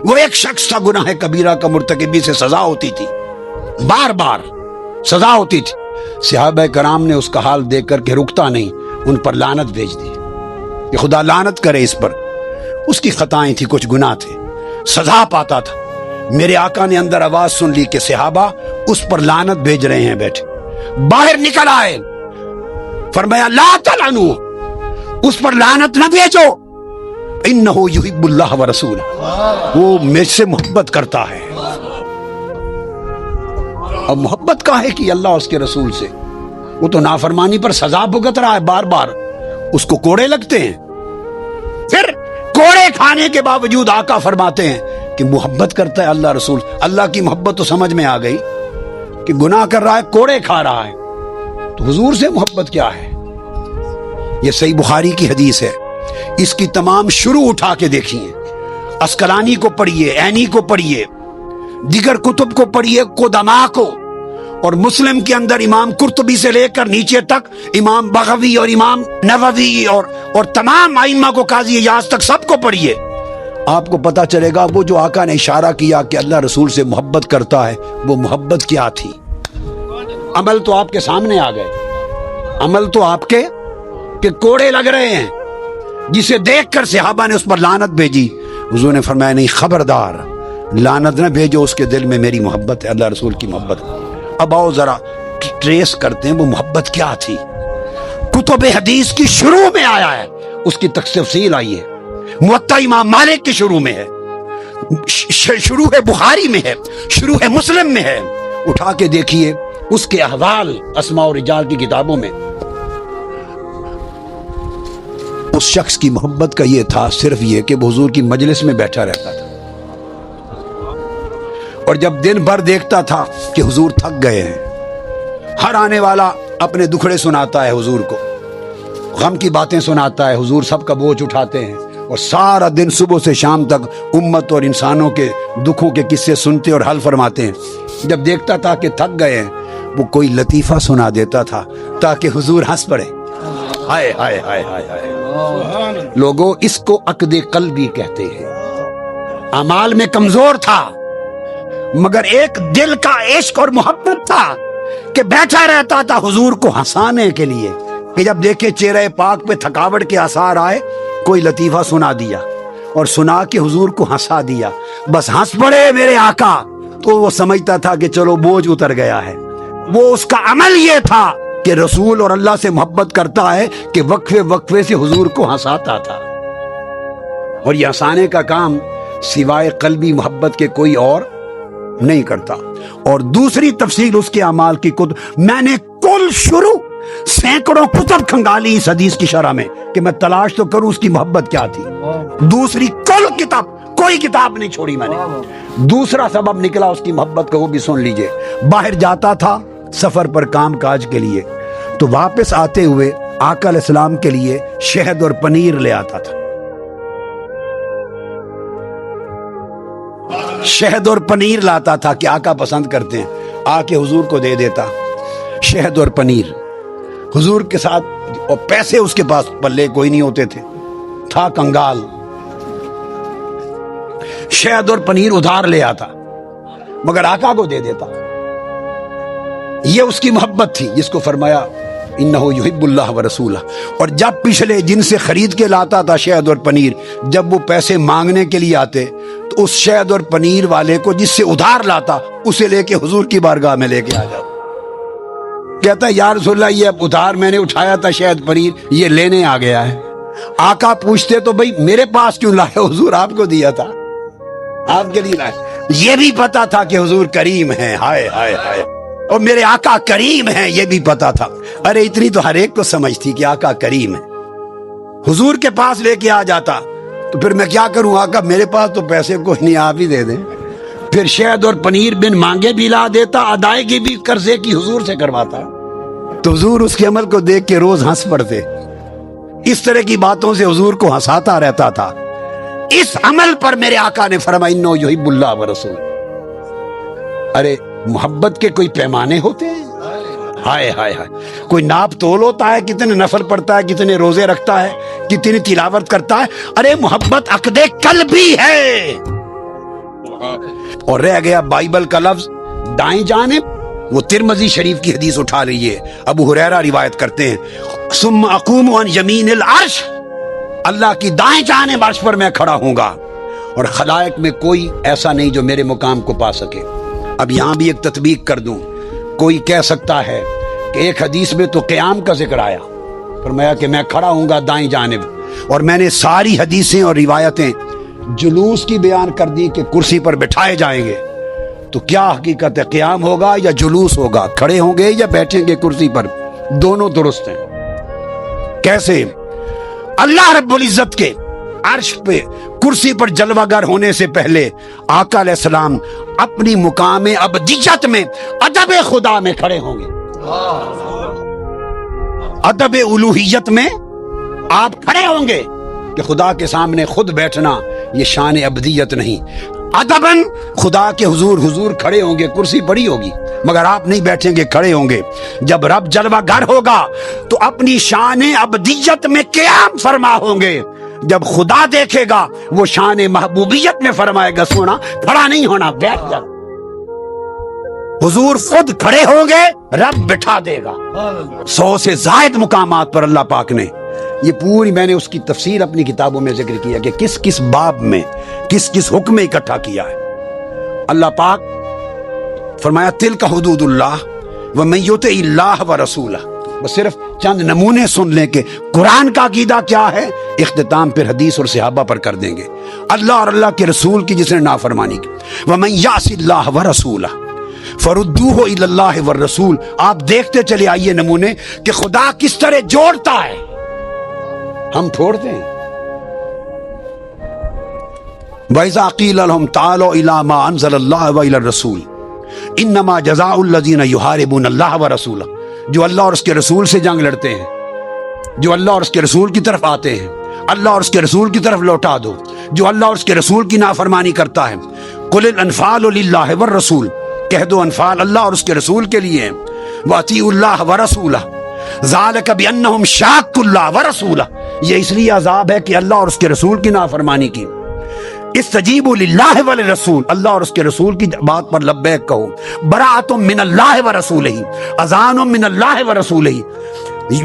وہ ایک شخص تھا گناہ کبیرہ کا مرتکبی سے سزا ہوتی تھی، بار بار سزا ہوتی تھی. صحابہ کرام نے اس کا حال دیکھ کر کے رکتا نہیں، ان پر لعنت بھیج دی کہ خدا لعنت کرے اس پر. اس کی خطائیں تھی، کچھ گناہ تھے، سزا پاتا تھا. میرے آقا نے اندر آواز سن لی کہ صحابہ اس پر لعنت بھیج رہے ہیں. بیٹھے باہر نکل آئے، فرمایا لا تلعنو، اس پر لعنت نہ بھیجو، انہ یحب اللہ ورسولہ، وہ مجھ سے محبت کرتا ہے. اب محبت کا ہے کہ اللہ اس کے رسول سے، وہ تو نافرمانی پر سزا بھگت رہا ہے بار بار، اس کو کوڑے لگتے ہیں. پھر کوڑے کھانے کے باوجود آقا فرماتے ہیں کہ محبت کرتا ہے اللہ رسول. اللہ کی محبت تو سمجھ میں آ گئی کہ گناہ کر رہا ہے، کوڑے کھا رہا ہے، تو حضور سے محبت کیا ہے؟ یہ صحیح بخاری کی حدیث ہے. اس کی تمام شروع اٹھا کے دیکھیے، اسقلانی کو پڑھیے، عینی کو پڑھیے، دیگر کتب کو پڑھیے، قدما کو، اور مسلم کے اندر امام قرطبی سے لے کر نیچے تک امام بغوی اور امام نووی اور تمام ائمہ کو، قاضی ایاز تک، سب کو پڑھیے. آپ کو پتا چلے گا وہ جو آقا نے اشارہ کیا کہ اللہ رسول سے محبت کرتا ہے، وہ محبت کیا تھی. عمل تو آپ کے سامنے آ گئے، عمل تو آپ کے کہ کوڑے لگ رہے ہیں، جسے دیکھ کر صحابہ نے اس پر لعنت بھیجی. حضور نے فرمایا نہیں، خبردار، لعنت نہ بھیجو، اس کے دل میں میری محبت ہے، اللہ رسول کی محبت. اب آؤ ذرا ٹریس کرتے ہیں وہ محبت کیا تھی. کتب حدیث کی شروع میں آیا ہے، اس کی تفصیل آئی ہے. موطا امام مالک کی شروع میں ہے، شروع ہے بخاری میں ہے، شروع ہے مسلم میں ہے. اٹھا کے دیکھیے اس کے احوال اسماء و رجال کی کتابوں میں. اس شخص کی محبت کا یہ تھا، صرف یہ کہ وہ حضور کی مجلس میں بیٹھا رہتا تھا، اور جب دن بھر دیکھتا تھا کہ حضور تھک گئے ہیں، ہر آنے والا اپنے دکھڑے سناتا ہے حضور کو، غم کی باتیں سناتا ہے، حضور سب کا بوجھ اٹھاتے ہیں، اور سارا دن صبح سے شام تک امت اور انسانوں کے دکھوں کے قصے سنتے اور حل فرماتے ہیں. جب دیکھتا تھا کہ تھک گئے ہیں، وہ کوئی لطیفہ سنا دیتا تھا تاکہ حضور ہنس پڑے. ہائے ہائے ہائے ہائے ہائے. لوگوں، اس کو عقد قلبی کہتے ہیں. اعمال میں کمزور تھا، مگر ایک دل کا عشق اور محبت تھا کہ بیٹھا رہتا تھا حضور کو ہنسانے کے لیے، کہ جب دیکھے چہرہ پاک پہ تھکاوٹ کے آثار آئے، کوئی لطیفہ سنا دیا اور سنا کے حضور کو ہنسا دیا، بس ہنس پڑے میرے آقا، تو وہ سمجھتا تھا کہ چلو بوجھ اتر گیا ہے. وہ اس کا عمل یہ تھا کہ رسول اور اللہ سے محبت کرتا ہے کہ وقفے وقفے سے حضور کو ہنساتا تھا. اور یہ ہنسانے کا کام سوائے قلبی محبت کے کوئی اور نہیں کرتا. اور دوسری تفصیل اس کے اعمال کی میں نے کل شروع سینکڑوں کتب کھنگالی اس حدیث کی شرح میں کہ میں تلاش تو کروں اس کی محبت کیا تھی. دوسری کل کتاب، کوئی کتاب نہیں چھوڑی میں نے. دوسرا سبب نکلا اس کی محبت کا، وہ بھی سن لیجئے. باہر جاتا تھا سفر پر کام کاج کے لیے، تو واپس آتے ہوئے آقا علیہ السلام کے لیے شہد اور پنیر لے آتا تھا. شہد اور پنیر لاتا تھا کہ آقا پسند کرتے ہیں، آ کے حضور کو دے دیتا شہد اور پنیر. حضور کے ساتھ، اور پیسے اس کے پاس پلے کوئی نہیں ہوتے تھے، تھا کنگال. شہد اور پنیر ادھار لے آتا مگر آقا کو دے دیتا. یہ اس کی محبت تھی جس کو فرمایا انہ یحب اللہ ورسولہ. اور جب پچھلے جن سے خرید کے لاتا تھا شہد اور پنیر، جب وہ پیسے مانگنے کے لیے آتے تو اس شہد اور پنیر والے کو جس سے ادھار لاتا، اسے لے کے حضور کی بارگاہ میں لے کے آ جاتا. کہتا ہے یا رسول اللہ، یہ اب ادھار میں نے اٹھایا تھا شہد پنیر، یہ لینے آ گیا ہے. آقا پوچھتے تو بھئی میرے پاس کیوں لائے؟ حضور آپ کو دیا تھا، آپ کے لیے لائے. یہ بھی پتا تھا کہ حضور کریم ہیں، ہائے ہائے ہائے، اور میرے آقا کریم ہیں، یہ بھی پتا تھا. ارے اتنی تو ہر ایک کو سمجھ تھی کہ آقا کریم ہے. حضور کے پاس لے کے آ جاتا تو پھر میں کیا کروں آقا، میرے پاس تو پیسے کوئی نہیں، آپ ہی دے دیں. پھر شہد اور پنیر بن مانگے بھی لا دیتا، ادائیگی بھی قرضے کی حضور سے کرواتا. تو حضور اس کے عمل کو دیکھ کے روز ہنس پڑتے. اس طرح کی باتوں سے حضور کو ہنساتا رہتا تھا. اس عمل پر میرے آقا نے فرمایا انہ یحب اللہ ورسول. ارے محبت کے کوئی پیمانے ہوتے ہیں؟ ہائے ہائے ہائے. کوئی ناپ تول ہوتا ہے کتنے نفل پڑھتا ہے، کتنے روزے رکھتا ہے، کتنی تلاوت کرتا ہے؟ ارے محبت عقد قلبی ہے. اور رہ گیا بائبل کا لفظ دائیں جانب، وہ ترمذی شریف کی حدیث اٹھا رہی ہے، ابو ہریرہ روایت کرتے ہیں ثم اقوم عن یمین العرش، اللہ کی دائیں جانب عرش پر میں کھڑا ہوں گا، اور خلائق میں کوئی ایسا نہیں جو میرے مقام کو پا سکے۔ اب یہاں بھی ایک تطبیق کر دوں، کوئی کہہ سکتا ہے کہ ایک حدیث میں تو قیام کا ذکر آیا، فرمایا کہ میں کھڑا ہوں گا دائیں جانب، اور میں نے ساری حدیثیں اور روایتیں جلوس کی بیان کر دی کہ کرسی پر بٹھائے جائیں گے، تو کیا حقیقت ہے، قیام ہوگا یا جلوس ہوگا، کھڑے ہوں گے یا بیٹھیں گے کرسی پر؟ دونوں درست ہیں۔ کیسے؟ اللہ رب العزت کے عرش پہ کرسی پر جلوہ گر ہونے سے پہلے آقا علیہ السلام اپنی مقام ابدیت میں ادب خدا میں کھڑے ہوں گے، ادب الوہیت میں آپ کھڑے ہوں گے کہ خدا کے سامنے خود بیٹھنا یہ شان ابدیت نہیں، ادباً خدا کے حضور کھڑے ہوں گے، کرسی پڑی ہوگی مگر آپ نہیں بیٹھیں گے، کھڑے ہوں گے۔ جب رب جلوہ گر ہوگا تو اپنی شان ابدیت میں قیام فرما ہوں گے، جب خدا دیکھے گا وہ شان محبوبیت میں فرمائے گا سونا کھڑا نہیں ہونا، بیٹھ جا۔ حضور خود کھڑے ہوں گے، رب بٹھا دے گا۔ 100 سے زائد مقامات پر اللہ پاک نے یہ پوری، میں نے اس کی تفسیر اپنی کتابوں میں ذکر کیا کہ کس کس باب میں کس کس حکم میں اکٹھا کیا ہے۔ اللہ پاک فرمایا تلک حدود اللہ ومن یطع اللہ ورسولہ۔ بس صرف چند نمونے سن لیں کہ قرآن کا عقیدہ کیا ہے، اختتام پھر حدیث اور صحابہ پر کر دیں گے۔ اللہ اور اللہ کے رسول کی جس نے نافرمانی کی، ومن یعص اللہ ورسولہ فردوہ الی اللہ والرسول۔ آپ دیکھتے چلے آئیے نمونے کہ خدا کس طرح جوڑتا ہے، ہم پھوڑتے ہیں۔ وَإِذَا قِيلَ لَهُمْ تَعَالَوْا إِلَىٰ مَا أَنزَلَ اللَّهُ وَإِلَى الرَّسُولِ إِنَّمَا جَزَاءُ الَّذِينَ يُحَارِبُونَ اللَّهَ وَرَسُولَهُ، جو اللہ اور اس کے رسول سے جنگ لڑتے ہیں، جو اللہ اور اس کے رسول کی طرف آتے ہیں، اللہ اور اس کے رسول کی طرف لوٹا دو، جو اللہ اور اس کے رسول کی نافرمانی کرتا ہے۔ قُلِ الْأَنفَالُ لِلَّهِ وَالرَّسُولِ، کہہ دو انفال اللہ اور اس کے رسول کے لیے ہیں۔ وَأَطِیعُوا اللَّهَ وَرَسُولَهُ ذَلِکَ بِأَنَّهُمْ شَاقُّوا اللَّهَ وَرَسُولَهُ، یہ اس لیے عذاب ہے کہ اللہ اور اس کے رسول کی نافرمانی کی۔ استجیبوا للہ وللرسول، اللہ اور اس کے رسول کی بات پر لبیک کہو۔ براءۃ من اللہ ورسولہ، اذان من اللہ ورسولہ،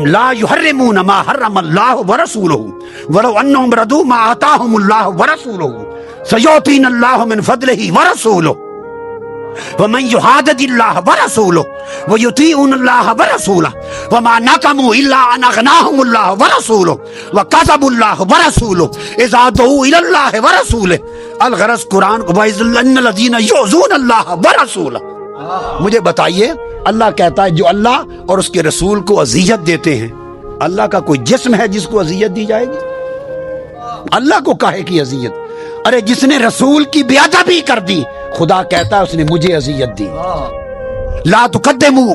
لا یحرمون ما حرم اللہ ورسولہ ولو انہم ردوا ما آتاہم اللہ ورسولہ سیؤتینا اللہ من فضلہ ورسولہ ومن یحادد اللہ ورسولہ ویطیعون اللہ ورسولہ وما نقموا الا ان اغناہم اللہ ورسولہ وکذبوا اللہ ورسولہ اذا دعوا الی اللہ ورسولہ۔ الغرض قرآن وَإِذْ الَّذِينَ يُؤْذُونَ اللَّهَ وَرَسُولَهُ، مجھے بتائیے اللہ کہتا ہے جو اللہ اور اس کے رسول کو اذیت دیتے ہیں، اللہ کا کوئی جسم ہے جس کو اذیت دی جائے گی؟ اللہ کو کاہے کی اذیت؟ ارے جس نے رسول کی بے ادبی کر دی، خدا کہتا ہے اس نے مجھے اذیت دی۔ لا تقدموا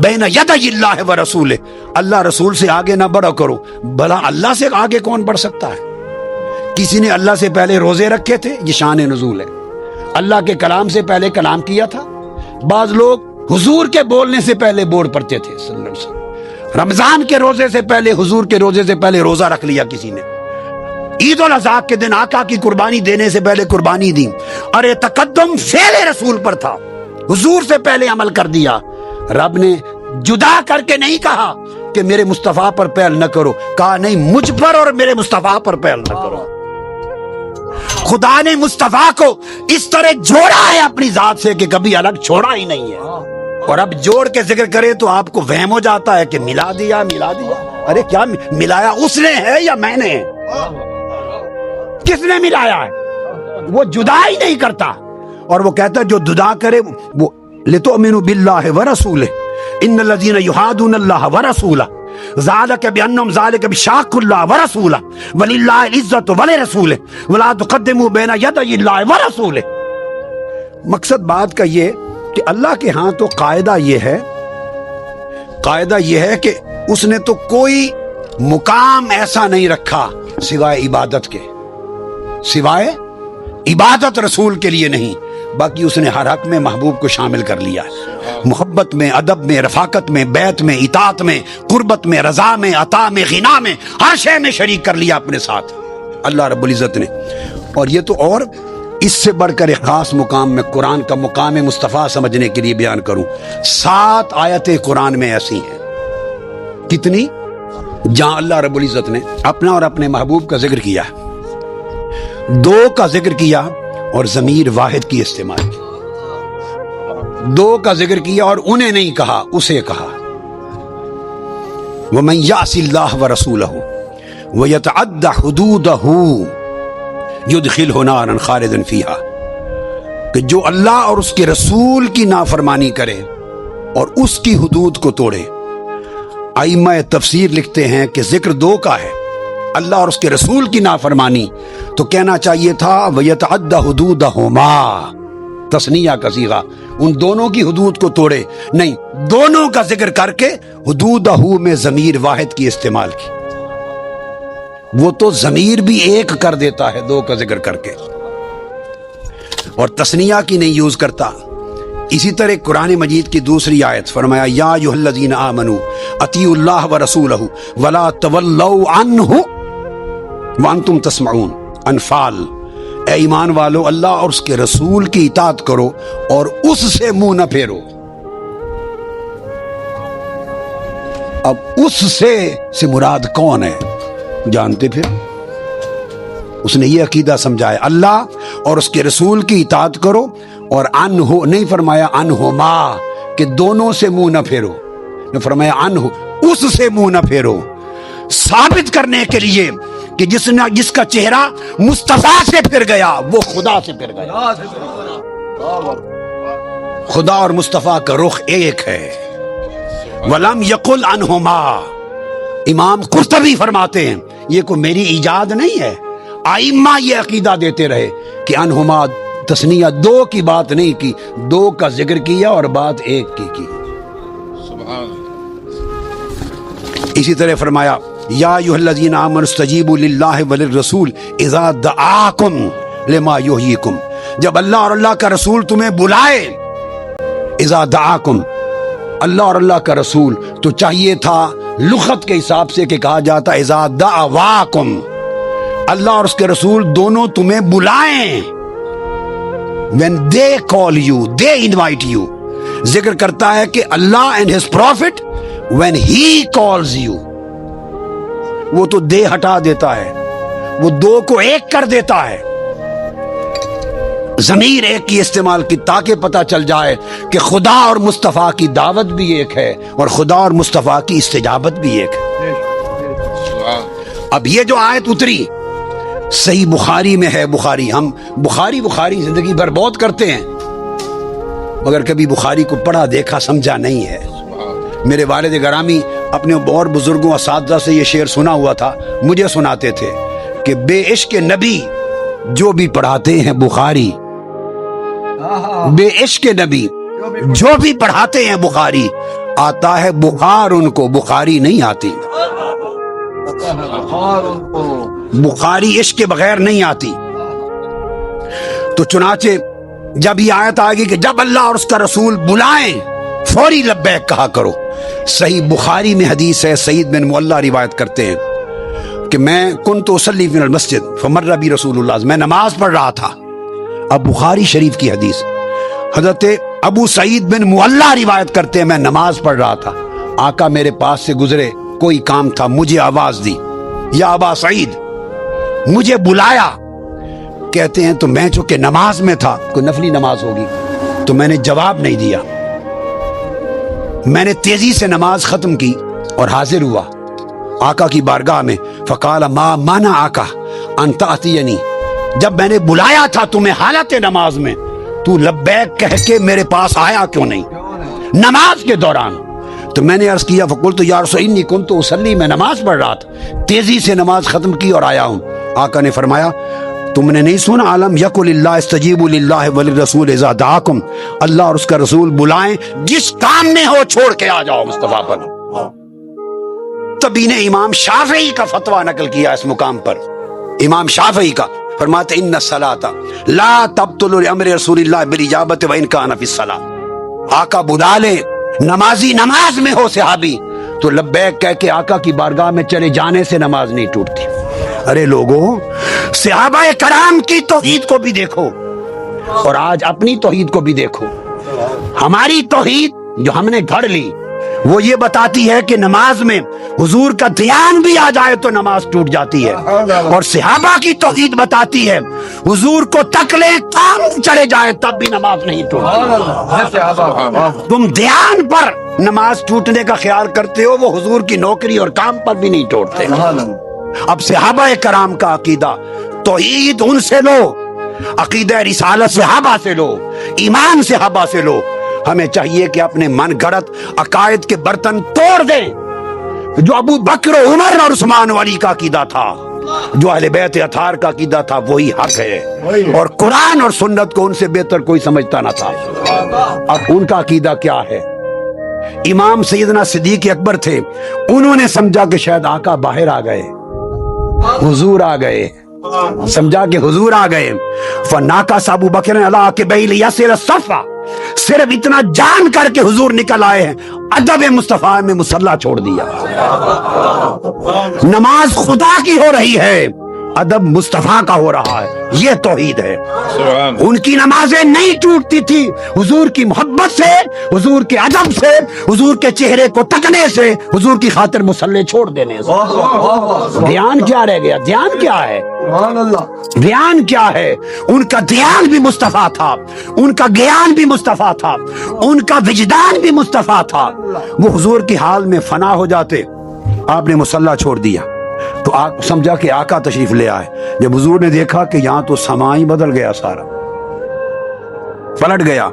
بین یدی اللہ ورسولہ، اللہ رسول سے آگے نہ بڑھا کرو۔ بھلا اللہ سے آگے کون بڑھ سکتا ہے؟ کسی نے اللہ سے پہلے روزے رکھے تھے، یہ شان نزول ہے۔ اللہ کے کلام سے پہلے کلام کیا تھا۔ بعض لوگ حضور کے بولنے سے پہلے بورڈ پڑھتے تھے صلی اللہ علیہ وسلم۔ رمضان کے روزے سے پہلے، حضور کے روزے سے پہلے روزہ رکھ لیا کسی نے۔ عید الاضحیٰ کے دن آقا کی قربانی دینے سے پہلے قربانی دی۔ ارے تقدم فعل رسول پر تھا، حضور سے پہلے عمل کر دیا۔ رب نے جدا کر کے نہیں کہا کہ میرے مصطفیٰ پر پہل نہ کرو، کہا نہیں مجھ پر اور میرے مصطفیٰ پر پہل نہ کرو۔ خدا نے مصطفیٰ کو اس طرح جوڑا ہے اپنی ذات سے کہ کبھی الگ چھوڑا ہی نہیں ہے۔ اور اب جوڑ کے ذکر کرے تو آپ کو وہم ہو جاتا ہے کہ ملا دیا ملا دیا۔ ارے کیا ملایا اس نے ہے یا میں نے؟ کس نے ملایا ہے؟ وہ جدا ہی نہیں کرتا، اور وہ کہتا ہے جو جدا کرے وہ لتؤمنوا باللہ ورسولہ ان الذین یحادون اللہ ورسولہ ذالک بانہم ذالک بشاقوا اللہ ورسولہ وللہ العزۃ ولرسولہ ولا تقدموا بین یدی اللہ ورسولہ۔ مقصد بات کا یہ کہ اللہ کے ہاں تو قاعدہ یہ ہے کہ اس نے تو کوئی مقام ایسا نہیں رکھا سوائے عبادت کے، سوائے عبادت رسول کے لیے نہیں، باقی اس نے ہر حق میں محبوب کو شامل کر لیا ہے۔ محبت میں، ادب میں، رفاقت میں، بیعت میں، اطاعت میں، قربت میں، رضا میں، عطا میں، غنا میں، ہر شے میں شریک کر لیا اپنے ساتھ اللہ رب العزت نے۔ اور یہ تو اور اس سے بڑھ کر ایک خاص مقام میں قرآن کا مقام مصطفیٰ سمجھنے کے لیے بیان کروں، 7 آیتیں قرآن میں ایسی ہیں، کتنی؟ جہاں اللہ رب العزت نے اپنا اور اپنے محبوب کا ذکر کیا، 2 کا ذکر کیا اور ضمیر واحد کی استعمال کی، 2 کا ذکر کیا اور انہیں نہیں کہا، اسے کہا۔ وَمَن يَعْصِ اللَّهَ وَرَسُولَهُ وَيَتَعَدَّ حُدُودَهُ يُدْخِلْهُ نَارًا خَالِدًا فِيهَا، کہ جو اللہ اور اس کے رسول کی نافرمانی کرے اور اس کی حدود کو توڑے۔ ائمہ تفسیر لکھتے ہیں کہ ذکر 2 کا ہے، اللہ اور اس کے رسول کی نافرمانی، تو کہنا چاہیے تھا وَيَتَعَدَّ حُدُودَهُمَا، تثنیہ کا صیغہ، ان دونوں کی حدود کو توڑے، نہیں، دونوں کا ذکر کر کے حدودہ میں ضمیر واحد کی استعمال کی۔ وہ تو ضمیر بھی ایک کر دیتا ہے 2 کا ذکر کر کے، اور تثنیہ کی نہیں یوز کرتا۔ اسی طرح قرآن مجید کی دوسری آیت فرمایا یا ایھا الذین آمنوا اطیعوا اللہ ورسولہ ولا تولوا عنہ وانتم تسمعون، انفال، اے ایمان والو اللہ اور اس کے رسول کی اطاعت کرو اور اس سے منہ نہ پھیرو۔ اب اس سے مراد کون ہے جانتے؟ پھر اس نے یہ عقیدہ سمجھایا، اللہ اور اس کے رسول کی اطاعت کرو، اور عنہ نہیں فرمایا عنہما کہ دونوں سے منہ نہ پھیرو، نے فرمایا عنہ اس سے منہ نہ پھیرو، ثابت کرنے کے لیے کہ جس کا چہرہ مصطفیٰ سے پھر گیا وہ خدا سے پھر گیا۔ خدا اور مصطفیٰ کا رخ ایک ہے۔ وَلَمْ يَقُلْ عَنْهُمَا، امام قرطبی فرماتے ہیں یہ کوئی میری ایجاد نہیں ہے، ائمہ یہ عقیدہ دیتے رہے کہ عنہما تثنیہ 2 کی بات نہیں کی، 2 کا ذکر کیا اور بات 1 کی۔ اسی طرح فرمایا یا ایھا الذین آمنوا استجیبوا للہ وللرسول اذا دعاکم لما یحییکم، جب اللہ اور اللہ کا رسول تمہیں بلائے، اذا دعاکم، اللہ اور اللہ کا رسول تو چاہیے تھا لغت کے حساب سے کہ کہا جاتا اذا دعواکم، اللہ اور اس کے رسول دونوں تمہیں بلائیں، when they call you they invite you، ذکر کرتا ہے کہ اللہ and his prophet when he calls you، وہ تو دے ہٹا دیتا ہے، وہ 2 کو 1 کر دیتا ہے، ضمیر 1 کی استعمال کی تاکہ پتہ چل جائے کہ خدا اور مصطفیٰ کی دعوت بھی ایک ہے اور خدا اور مصطفیٰ کی استجابت بھی ایک ہے۔ اب یہ جو آیت اتری صحیح بخاری میں ہے، بخاری، ہم بخاری زندگی بھر بہت کرتے ہیں مگر کبھی بخاری کو پڑھا دیکھا سمجھا نہیں ہے۔ میرے والد گرامی اپنے اور بزرگوں اساتذہ سے یہ شعر سنا ہوا تھا، مجھے سناتے تھے کہ بے عشق نبی جو بھی پڑھاتے ہیں بخاری، بے عشق نبی جو بھی پڑھاتے ہیں بخاری، آتا ہے بخار ان کو، بخاری نہیں آتی، بخاری عشق کے بغیر نہیں آتی۔ تو چنانچہ جب یہ آیت آئے گی کہ جب اللہ اور اس کا رسول بلائیں فوری لبیک کہا کرو، صحیح بخاری میں حدیث ہے، سعید بن معلہ روایت کرتے ہیں کہ میں کنت اصلی فی المسجد فمر بی رسول اللہ، میں نماز پڑھ رہا تھا، اب بخاری شریف کی حدیث، حضرت ابو سعید بن معلہ روایت کرتے ہیں میں نماز پڑھ رہا تھا، آقا میرے پاس سے گزرے، کوئی کام تھا، مجھے آواز دی یا ابا سعید، مجھے بلایا، کہتے ہیں تو میں چونکہ نماز میں تھا، کوئی نفلی نماز ہوگی، تو میں نے جواب نہیں دیا، میں نے تیزی سے نماز ختم کی اور حاضر ہوا آقا کی بارگاہ میں، فقال ما مانا آقا ان تأتینی، جب میں نے بلایا تھا تمہیں حالت نماز میں، تو لبیک کہہ کے میرے پاس آیا کیوں نہیں نماز کے دوران؟ تو میں نے عرض کیا فقلت یا رسول انی کنت اصلی، میں نماز پڑھ رہا تھا، تیزی سے نماز ختم کی اور آیا ہوں۔ آقا نے فرمایا تم نے نہیں سنا عالم یقل اللہ استجیبوا للہ وللرسول اذا دعاکم، اللہ اور اس کا رسول بلائیں، جس کام میں ہو چھوڑ کے آ جاؤ مصطفیٰ پر۔ تبھی نے امام شافعی کا فتویٰ نقل کیا اس مقام پر، امام شافعی کا، فرماتے ان الصلاۃ لا تبطل لامر رسول اللہ بالاجابۃ وان کان فی الصلاۃ، آقا بلا لے، نمازی نماز میں ہو صحابی تو لبیک کہہ کے آقا کی بارگاہ میں چلے جانے سے نماز نہیں ٹوٹتی۔ ارے لوگوں، صحابہ کرام کی توحید کو بھی دیکھو، اور آج اپنی توحید کو بھی دیکھو. ہماری توحید جو ہم نے گھڑ لی وہ یہ بتاتی ہے کہ نماز میں حضور کا دھیان بھی آ جائے تو نماز ٹوٹ جاتی ہے, اور صحابہ کی توحید بتاتی ہے حضور کو تکلیں کام چڑھے جائے تب بھی نماز نہیں ٹوٹتی. تم دھیان پر نماز ٹوٹنے کا خیال کرتے ہو, وہ حضور کی نوکری اور کام پر بھی نہیں ٹوٹتے. اب صحابہ کرام کا عقیدہ توحید ان سے لو, عقیدہ رسالت صحابہ سے لو, ایمان صحابہ سے لو. ہمیں چاہیے کہ اپنے من گھڑت عقائد کے برتن توڑ دیں. جو ابو بکر و عمر اور عثمان و علی کا عقیدہ تھا, جو اہل بیت اطہار کا عقیدہ تھا, وہی حق ہے, اور قرآن اور سنت کو ان سے بہتر کوئی سمجھتا نہ تھا. اب ان کا عقیدہ کیا ہے؟ امام سیدنا صدیق اکبر تھے, انہوں نے سمجھا کہ شاید آقا باہر آ گئے, حضور آ گئے, سمجھا کہ حضور آ گئے. فناقص ابو بکر علی عقبیہ لیسر الصفا, صرف اتنا جان کر کے حضور نکل آئے ہیں, ادب مصطفیٰ میں مصلی چھوڑ دیا. نماز خدا کی ہو رہی ہے, ادب مصطفیٰ کا ہو رہا ہے, یہ توحید ہے. ان کی نمازیں نہیں ٹوٹتی تھی حضور کی محبت سے, حضور کے ادب سے, حضور کے چہرے کو تکنے سے, حضور کی خاطر مصلی چھوڑ دینے سے. دھیان کیا رہ گیا؟ دھیان کیا ہے؟ دھیان کیا ہے؟ ان کا دھیان بھی مصطفیٰ تھا, ان کا گیان بھی مصطفیٰ تھا, ان کا وجدان بھی مصطفیٰ تھا. وہ حضور کی حال میں فنا ہو جاتے, آپ نے مصلی چھوڑ دیا تو آپ سمجھا کہ آقا تشریف لے آئے. جب حضور نے دیکھا کہ یہاں تو سما ہی بدل گیا, سارا پلٹ گیا,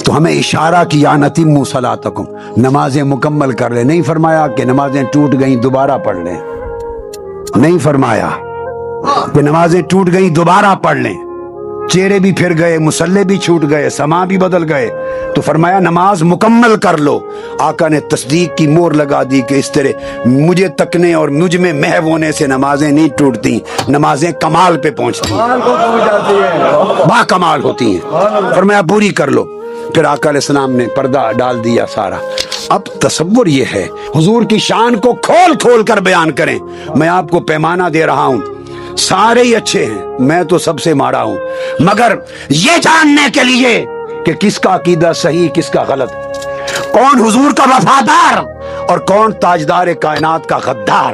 تو ہمیں اشارہ کیا نتموا صلاتکم, نمازیں مکمل کر لیں. نہیں فرمایا کہ نمازیں ٹوٹ گئیں دوبارہ پڑھ لیں, نہیں فرمایا کہ نمازیں ٹوٹ گئیں دوبارہ پڑھ لیں. چہرے بھی پھر گئے, مصلی بھی چھوٹ گئے, سما بھی بدل گئے, تو فرمایا نماز مکمل کر لو. آقا نے تصدیق کی مور لگا دی کہ اس طرح مجھے تکنے اور مجھ میں محو ہونے سے نمازیں نہیں ٹوٹتی, نمازیں کمال پہ پہنچتی ہیں, با کمال ہوتی ہیں. فرمایا پوری کر لو. پھر آقا علیہ السلام نے پردہ ڈال دیا سارا. اب تصور یہ ہے حضور کی شان کو کھول کھول کر بیان کریں. میں آپ کو پیمانہ دے رہا ہوں, سارے ہی اچھے ہیں, میں تو سب سے مارا ہوں, مگر یہ جاننے کے لیے کہ کس کا عقیدہ صحیح کس کا غلط, کون حضور کا وفادار اور کون تاجدار کائنات کا غدار,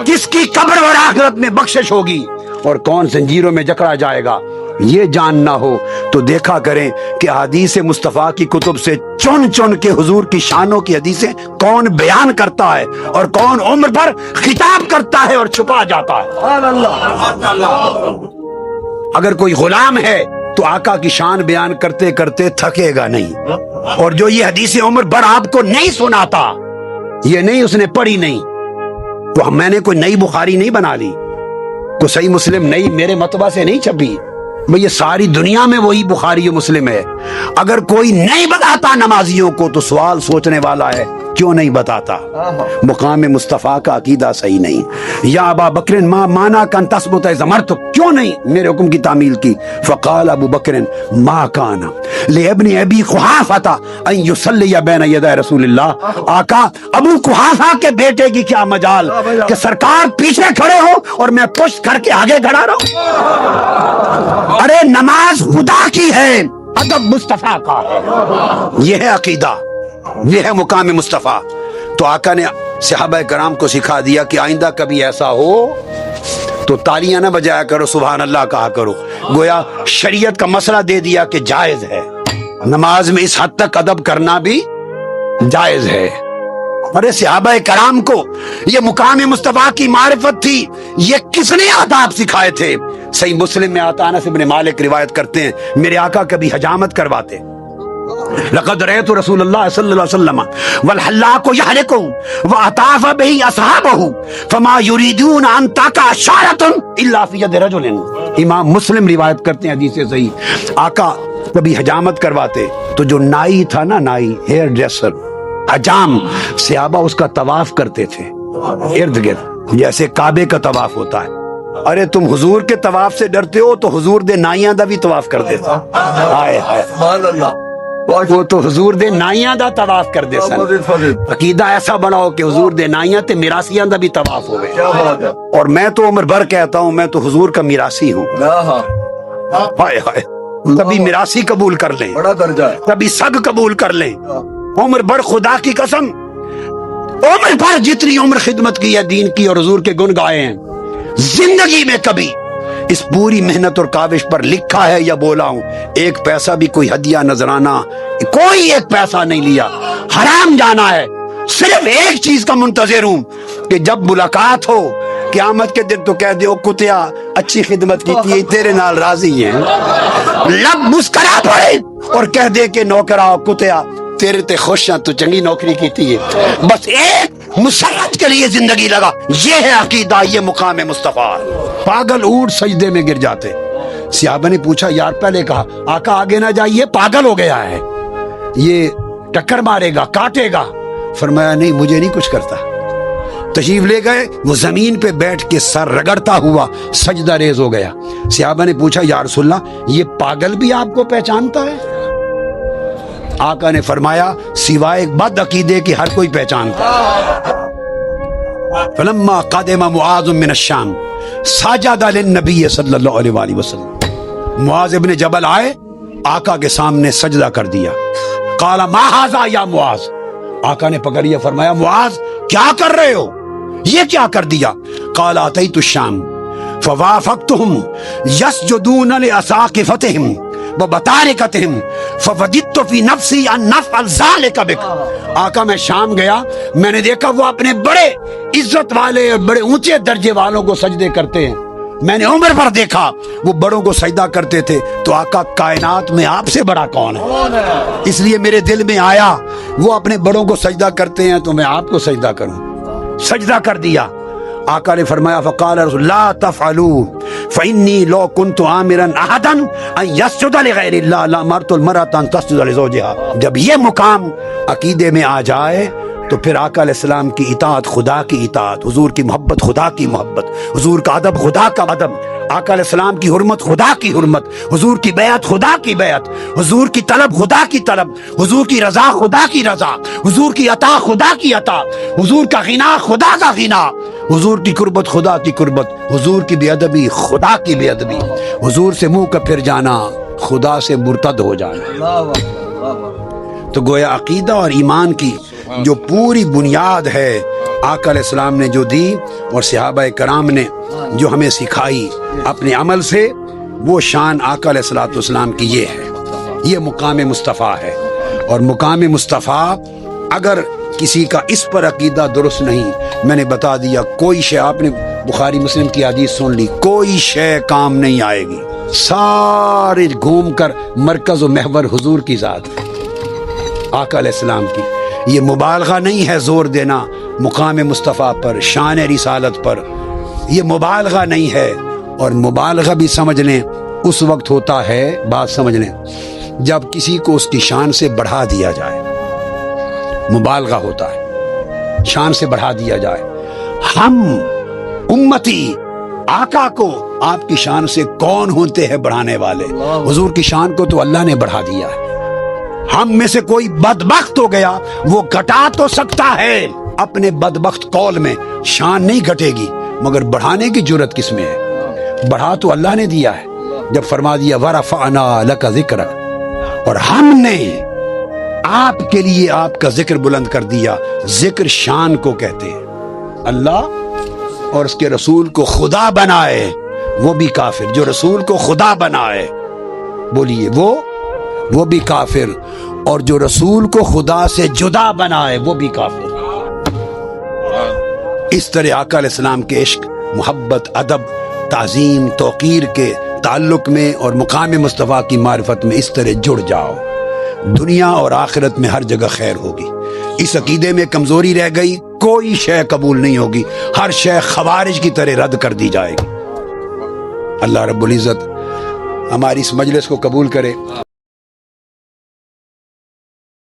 کس کی قبر اور آخرت میں بخشش ہوگی اور کون زنجیروں میں جکڑا جائے گا, یہ جاننا ہو تو دیکھا کریں کہ احادیث مصطفیٰ کی کتب سے چن چن کے حضور کی شانوں کی حدیثیں کون بیان کرتا ہے اور کون عمر پر خطاب کرتا ہے اور چھپا جاتا ہے. اگر کوئی غلام ہے تو آقا کی شان بیان کرتے کرتے تھکے گا نہیں, اور جو یہ حدیث عمر پر آپ کو نہیں سناتا, یہ نہیں اس نے پڑھی نہیں, تو میں نے کوئی نئی بخاری نہیں بنا لی, کوئی صحیح مسلم نہیں میرے مطبع سے نہیں چھپی, یہ ساری دنیا میں وہی بخاری و مسلم ہے. اگر کوئی نہیں بتاتا نمازیوں کو تو سوال سوچنے والا ہے کیوں نہیں بتاتا؟ مقام مصطفیٰ کا عقیدہ صحیح نہیں. یا ابا بکر ما مانا کن تثبت زمرت, کیوں نہیں میرے حکم کی تعمیل کی؟ فقال ابو بکر ما کانا لابن ابی قحافہ ان یصلی بین یدی رسول اللہ. آقا ابو قحافہ کے بیٹے کی کیا مجال کہ سرکار پیچھے کھڑے ہو اور میں پشت کر کے آگے کھڑا رہوں. ارے نماز خدا کی ہے, ادب مصطفیٰ کا ہے, یہ ہے عقیدہ, یہ ہے مقام مصطفیٰ. تو آقا نے صحابہ کرام کو سکھا دیا کہ آئندہ کبھی ایسا ہو تو تالیاں نہ بجایا کرو, سبحان اللہ کہا کرو. گویا شریعت کا مسئلہ دے دیا کہ جائز ہے, نماز میں اس حد تک ادب کرنا بھی جائز ہے. ارے صحابہ کرام کو یہ مقام مصطفیٰ کی معرفت تھی, یہ کس نے آداب سکھائے تھے؟ صحیح مسلم میں آتا انس بن مالک روایت کرتے ہیں میرے آقا کبھی حجامت کرواتے. لقد رأيت رسول اللہ صلی اللہ علیہ وسلم والحلاق يحلق وأطاف به أصحابه فما يريدون أن تقع شعرة إلا في يد رجل. امام مسلم روایت کرتے ہیں حدیث صحیح. آقا کبھی حجامت کرواتے تو جو نائی تھا نا, نائی ہیئر ڈریسر, حجام, صحابہ اس کا طواف کرتے تھے ارد گرد جیسے کعبے کا طواف ہوتا ہے. ارے تم حضور کے طواف سے ڈرتے ہو تو حضور دے نائیاں دا بھی طواف کر دے. ہائے ہائے سبحان اللہ, وہ تو حضور دے نائیاں دا طواف کر دے سن. عقیدہ ایسا بناؤ کہ حضور دے نائیاں تے میراثیاں دا بھی طواف ہوئے. اور میں تو عمر بھر کہتا ہوں میں تو حضور کا میراثی ہوں. ہائے ہائے کبھی میراثی قبول کر لیں، بڑا درجہ ہے. کبھی سگ قبول کر لیں. عمر بھر خدا کی قسم عمر بھر جتنی عمر خدمت کی ہے دین کی اور حضور کے گن گائے ہیں، زندگی میں کبھی اس پوری محنت اور کاوش پر لکھا ہے یا بولا ہوں ایک پیسہ بھی کوئی ہدیہ نذرانہ کوئی ایک پیسہ نہیں لیا. حرام جانا ہے. صرف ایک چیز کا منتظر ہوں کہ جب ملاقات ہو قیامت کے دن تو کہہ دیو کتیا اچھی خدمت کی تھی تیرے نال راضی ہیں، لب مسکرا پڑے اور کہہ دے کہ نوکرا کتیا تیرے تے خوش ہیں تو چنگی نوکری کی تھی. بس ایک مسرت کے لیے زندگی لگا. یہ ہے عقیدہ، یہ مقام مصطفیٰ. پاگل اونٹ سجدے میں گر جاتے. صحابہ نے پوچھا یار پہلے کہا آقا آگے نہ جائیے پاگل ہو گیا ہے، یہ ٹکر مارے گا کاٹے گا. فرمایا نہیں مجھے نہیں کچھ کرتا. تشریف لے گئے، وہ زمین پہ بیٹھ کے سر رگڑتا ہوا سجدہ ریز ہو گیا. صحابہ نے پوچھا یا رسول اللہ یہ پاگل بھی آپ کو پہچانتا ہے؟ آقا نے فرمایا سوائے ایک بد عقیدے کی ہر کوئی پہچانتا ہے. فلما قدم معاذ من الشام سجد للنبی صلی اللہ علیہ وآلہ وسلم. معاذ ابن جبل آئے، آقا کے سامنے سجدہ کر دیا. قال ما ھذا یا معاذ. آقا نے پکڑ لیا، فرمایا معاذ کیا کر رہے ہو، یہ کیا کر دیا؟ قال اتیت الشام فوافقتهم يسجدون لأساقفتهم وبطارقتهم فوجدت في نفسي ان نفعل ذلك بك. آقا میں شام گیا، میں نے دیکھا وہ اپنے بڑے عزت والے اور بڑے اونچے درجے والوں کو سجدے کرتے ہیں. میں نے عمر پر دیکھا وہ بڑوں کو سجدہ کرتے تھے، تو آقا کائنات میں آپ سے بڑا کون ہے؟ اس لیے میرے دل میں آیا وہ اپنے بڑوں کو سجدہ کرتے ہیں تو میں آپ کو سجدہ کروں. سجدہ کر دیا. آقا نے فرمایا فقال رسول لا تفعلوا فإني لو كنت آمرا أحدا أن يسجد لغير الله لأمرت المرأة أن تسجد لزوجها. جب یہ مقام عقیدے میں آ جائے تو پھر آقا علیہ السلام کی اطاعت خدا کی اطاعت، حضور کی محبت خدا کی محبت، حضور کا ادب خدا کا ادب، آقا علیہ السلام کی حرمت خدا کی حرمت، حضور کی بیعت خدا کی بیعت، حضور کی طلب خدا کی طلب، حضور کی رضا خدا کی رضا، حضور کی عطا خدا کی عطا، حضور کا غنا خدا کا غنا، حضور کی قربت خدا کی قربت، حضور کی بے ادبی خدا کی بے ادبی، حضور سے منہ کا پھر جانا خدا سے مرتد ہو جانا. تو گویا عقیدہ اور ایمان کی جو پوری بنیاد ہے آقا علیہ السلام نے جو دی اور صحابہ کرام نے جو ہمیں سکھائی اپنے عمل سے، وہ شان آقا علیہ السلام کی یہ ہے. یہ مقام مصطفیٰ ہے. اور مقام مصطفیٰ اگر کسی کا اس پر عقیدہ درست نہیں، میں نے بتا دیا کوئی شے، آپ نے بخاری مسلم کی حدیث سن لی، کوئی شے کام نہیں آئے گی. سارے گھوم کر مرکز و محور حضور کی ذات آقا علیہ السلام کی. یہ مبالغہ نہیں ہے زور دینا مقام مصطفیٰ پر، شان رسالت پر، یہ مبالغہ نہیں ہے. اور مبالغہ بھی سمجھ لیں اس وقت ہوتا ہے، بات سمجھ لیں، جب کسی کو اس کی شان سے بڑھا دیا جائے، مبالغہ ہوتا ہے، شان سے بڑھا دیا جائے. ہم امتی آقا کو آپ کی شان سے کون ہوتے ہیں بڑھانے والے؟ حضور کی شان کو تو اللہ نے بڑھا دیا ہے. ہم میں سے کوئی بدبخت ہو گیا، وہ گھٹا تو سکتا ہے اپنے بدبخت قول میں، شان نہیں گھٹے گی، مگر بڑھانے کی جرت کس میں ہے؟ بڑھا تو اللہ نے دیا ہے جب فرما دیا وَرَفَعْنَا لَكَ ذِكْرَكَ، اور ہم نے آپ کے لیے آپ کا ذکر بلند کر دیا. ذکر شان کو کہتے ہیں. اللہ اور اس کے رسول کو خدا بنائے وہ بھی کافر، جو رسول کو خدا بنائے بولیے وہ بھی کافر، اور جو رسول کو خدا سے جدا بنائے وہ بھی کافر. اس طرح آقا علیہ السلام کے عشق، محبت، ادب، تعظیم، توقیر کے تعلق میں اور مقام مصطفیٰ کی معرفت میں اس طرح جڑ جاؤ، دنیا اور آخرت میں ہر جگہ خیر ہوگی. اس عقیدے میں کمزوری رہ گئی، کوئی شے قبول نہیں ہوگی، ہر شے خوارج کی طرح رد کر دی جائے گی. اللہ رب العزت ہماری اس مجلس کو قبول کرے.